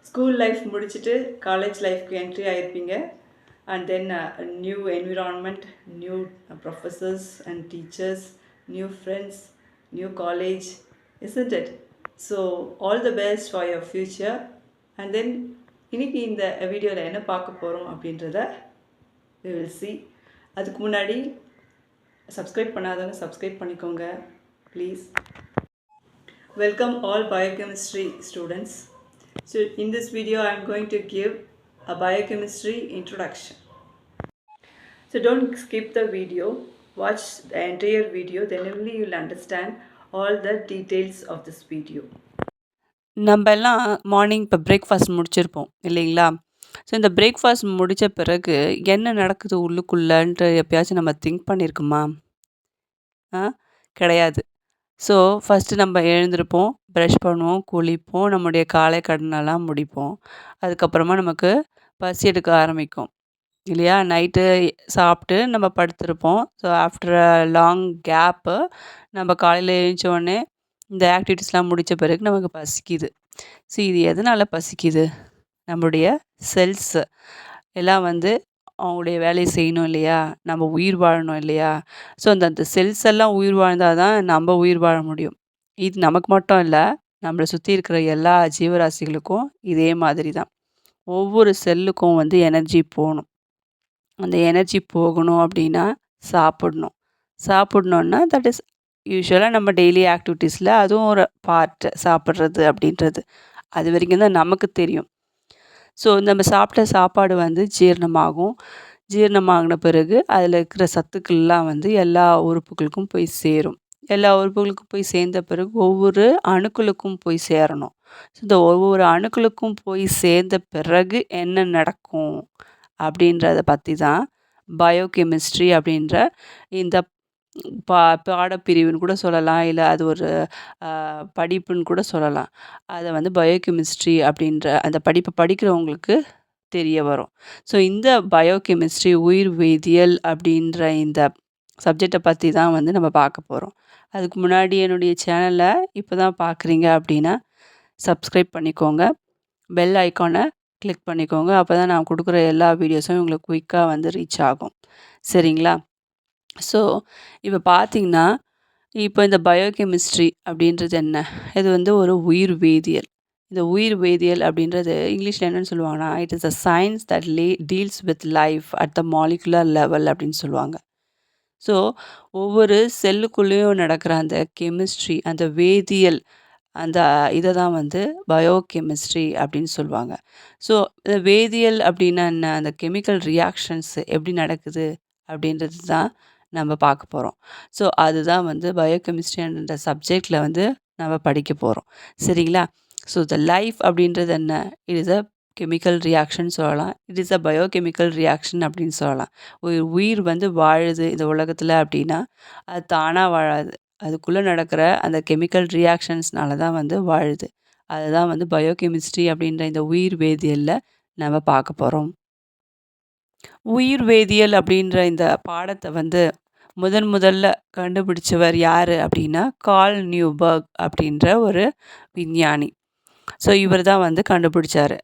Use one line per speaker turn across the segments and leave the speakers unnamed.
School life முடிச்சுட்டு college லைஃப்க்கு entry ஆகிருப்பீங்க. And then new environment, new professors and teachers, new friends, new college, isn't it? So all the best for your future. And then இன்றைக்கி இந்த வீடியோவில் என்ன பார்க்க போகிறோம் அப்படின்றத we will see. அதுக்கு முன்னாடி சப்ஸ்கிரைப் பண்ணாதவங்க சப்ஸ்கிரைப் பண்ணிக்கோங்க please. Welcome all biochemistry students. So in this video I am going to give a biochemistry introduction. So don't skip the video, watch the entire video, then only you will understand all the details of this video.
நம்ம எல்லாம் morning இப்போ breakfast முடிச்சிருப்போம் இல்லைங்களா? So இந்த breakfast முடித்த பிறகு என்ன நடக்குது உள்ளுக்குள்ளன்ட்டு எப்பயாச்சும் நம்ம திங்க் பண்ணியிருக்குமா? கிடையாது. ஸோ ஃபஸ்ட்டு நம்ம எழுந்திருப்போம், ப்ரஷ் பண்ணுவோம், குளிப்போம், நம்முடைய காலை கடனெல்லாம் முடிப்போம். அதுக்கப்புறமா நமக்கு பசி எடுக்க ஆரம்பிக்கும் இல்லையா? நைட்டு சாப்பிட்டு நம்ம படுத்திருப்போம். So after a long gap நம்ம காலையில் எழுந்திரிச்சோடனே இந்த ஆக்டிவிட்டீஸ்லாம் முடித்த பிறகு நமக்கு பசிக்குது. ஸோ இது எதனால் பசிக்குது? நம்முடைய செல்ஸு எல்லாம் அவங்களுடைய வேலையை செய்யணும் இல்லையா? நம்ம உயிர் வாழணும் இல்லையா? ஸோ அந்த செல்ஸ் எல்லாம் உயிர் வாழ்ந்தால் தான் நம்ம உயிர் வாழ முடியும். இது நமக்கு மட்டும் இல்லை, நம்மளை சுற்றி இருக்கிற எல்லா ஜீவராசிகளுக்கும் இதே மாதிரி தான். ஒவ்வொரு செல்லுக்கும் எனர்ஜி போகணும். அந்த எனர்ஜி போகணும் அப்படின்னா சாப்பிடணும். சாப்பிட்ணுன்னா தட் இஸ் யூசுவலாக நம்ம டெய்லி ஆக்டிவிட்டீஸில் அதுவும் ஒரு பார்ட்டு சாப்பிட்றது அப்படின்றது. அது வரைக்கும் தான் நமக்கு தெரியும். ஸோ நம்ம சாப்பிட்ட சாப்பாடு ஜீரணமாகும். ஜீரணமாகின பிறகு அதில் இருக்கிற சத்துக்கள்லாம் எல்லா உறுப்புகளுக்கும் போய் சேரும். எல்லா உறுப்புகளுக்கும் போய் சேர்ந்த பிறகு ஒவ்வொரு அணுக்களுக்கும் போய் சேரணும். ஸோ இந்த ஒவ்வொரு அணுக்களுக்கும் போய் சேர்ந்த பிறகு என்ன நடக்கும் அப்படின்றத பற்றி தான் பயோகெமிஸ்ட்ரி அப்படின்ற இந்த பாடப்பிரிவுன்னு கூட சொல்லலாம். இல்லை அது ஒரு படிப்புன்னு கூட சொல்லலாம். அதை பயோகெமிஸ்ட்ரி அப்படின்ற அந்த படிப்பை படிக்கிறவங்களுக்கு தெரிய வரும். ஸோ இந்த பயோகெமிஸ்ட்ரி உயிர் வேதியியல் அப்படின்ற இந்த சப்ஜெக்டை பற்றி தான் நம்ம பார்க்க போகிறோம். அதுக்கு முன்னாடி என்னுடைய சேனலை இப்போ தான் பார்க்குறீங்க அப்படின்னா சப்ஸ்கிரைப் பண்ணிக்கோங்க. பெல் ஐக்கானை கிளிக் பண்ணிக்கோங்க. அப்போ தான் நான் கொடுக்குற எல்லா வீடியோஸும் உங்களுக்கு குயிக்காக ரீச் ஆகும். சரிங்களா? ஸோ இப்போ பார்த்தீங்கன்னா, இப்போ இந்த பயோகெமிஸ்ட்ரி அப்படின்றது என்ன? இது ஒரு உயிர் வேதியியல். இந்த உயிர் வேதியியல் அப்படின்றது இங்கிலீஷில் என்னென்னு சொல்லுவாங்கன்னா, it is a science that deals with life at the molecular level அப்படின்னு சொல்லுவாங்க. ஸோ ஒவ்வொரு செல்லுக்குள்ளேயும் நடக்கிற அந்த கெமிஸ்ட்ரி, அந்த வேதியியல், அந்த இதை தான் பயோகெமிஸ்ட்ரி அப்படின்னு சொல்லுவாங்க. ஸோ இந்த வேதியியல் அப்படின்னா என்ன? அந்த கெமிக்கல் ரியாக்ஷன்ஸ் எப்படி நடக்குது அப்படின்றது தான் நம்ம பார்க்க போகிறோம். ஸோ அதுதான் பயோகெமிஸ்ட்ரின்ற சப்ஜெக்டில் நம்ம படிக்க போகிறோம். சரிங்களா? ஸோ த லைஃப் அப்படின்றது என்ன? It is a chemical reaction சொல்லலாம். It is a biochemical reaction அப்படின்னு சொல்லலாம். ஒரு உயிர் வாழுது இந்த உலகத்தில் அப்படின்னா அது தானாக வாழாது. அதுக்குள்ளே நடக்கிற அந்த கெமிக்கல் ரியாக்ஷன்ஸ்னால தான் வாழுது. அதுதான் பயோகெமிஸ்ட்ரி அப்படின்ற இந்த உயிர் வேதியியலில் நம்ம பார்க்க போகிறோம். உயிர் வேதியியல் அப்படின்ற இந்த பாடத்தை முதல்ல கண்டுபிடிச்சவர் யார் அப்படின்னா கார்ல் நியூபர்க் அப்படின்ற ஒரு விஞ்ஞானி. ஸோ இவர் தான் கண்டுபிடிச்சார்.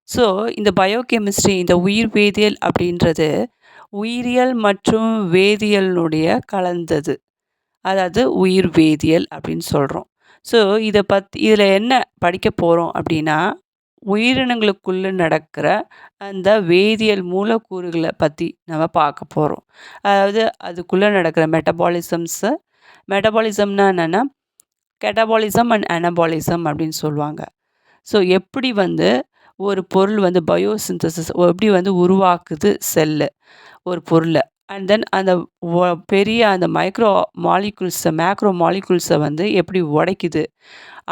ஸோ இந்த பயோகெமிஸ்ட்ரி, இந்த உயிர் வேதியியல் அப்படின்றது உயிரியல் மற்றும் வேதியியலினுடைய கலந்தது. அதாவது உயிர் வேதியியல் அப்படின்னு சொல்கிறோம். ஸோ இதில் என்ன படிக்க போகிறோம் அப்படின்னா, உயிரினங்களுக்குள்ளே நடக்கிற அந்த வேதியியல் மூலக்கூறுகளை பற்றி நம்ம பார்க்க போகிறோம். அதாவது அதுக்குள்ளே நடக்கிற மெட்டபாலிசம்னா என்னென்னா, கெட்டபாலிசம் அண்ட் அனபாலிசம் அப்படின்னு சொல்லுவாங்க. ஸோ எப்படி ஒரு பொருள் பயோசிந்தசிஸ் எப்படி உருவாக்குது செல்லு ஒரு பொருளை, அண்ட் தென் அந்த பெரிய அந்த மேக்ரோ மாலிகுல்ஸை எப்படி உடைக்குது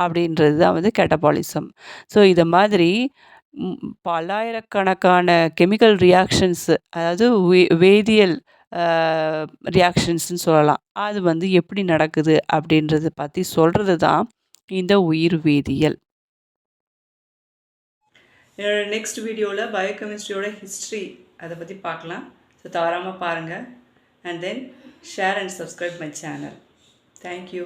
அப்படின்றது தான் கெட்டபாலிசம். ஸோ இதை மாதிரி பல்லாயிரக்கணக்கான கெமிக்கல் ரியாக்ஷன்ஸு, அதாவது வேதியியல் ரியாக்ஷன்ஸ்னு சொல்லலாம். அது எப்படி நடக்குது அப்படின்றத பற்றி சொல்கிறது தான் இந்த உயிர் வேதியியல்.
என்னோட நெக்ஸ்ட் வீடியோவில் பயோகெமிஸ்ட்ரியோட ஹிஸ்ட்ரி அதை பற்றி பார்க்கலாம். ஸோ தவறாமல் பாருங்கள். And then share and subscribe my channel. Thank you.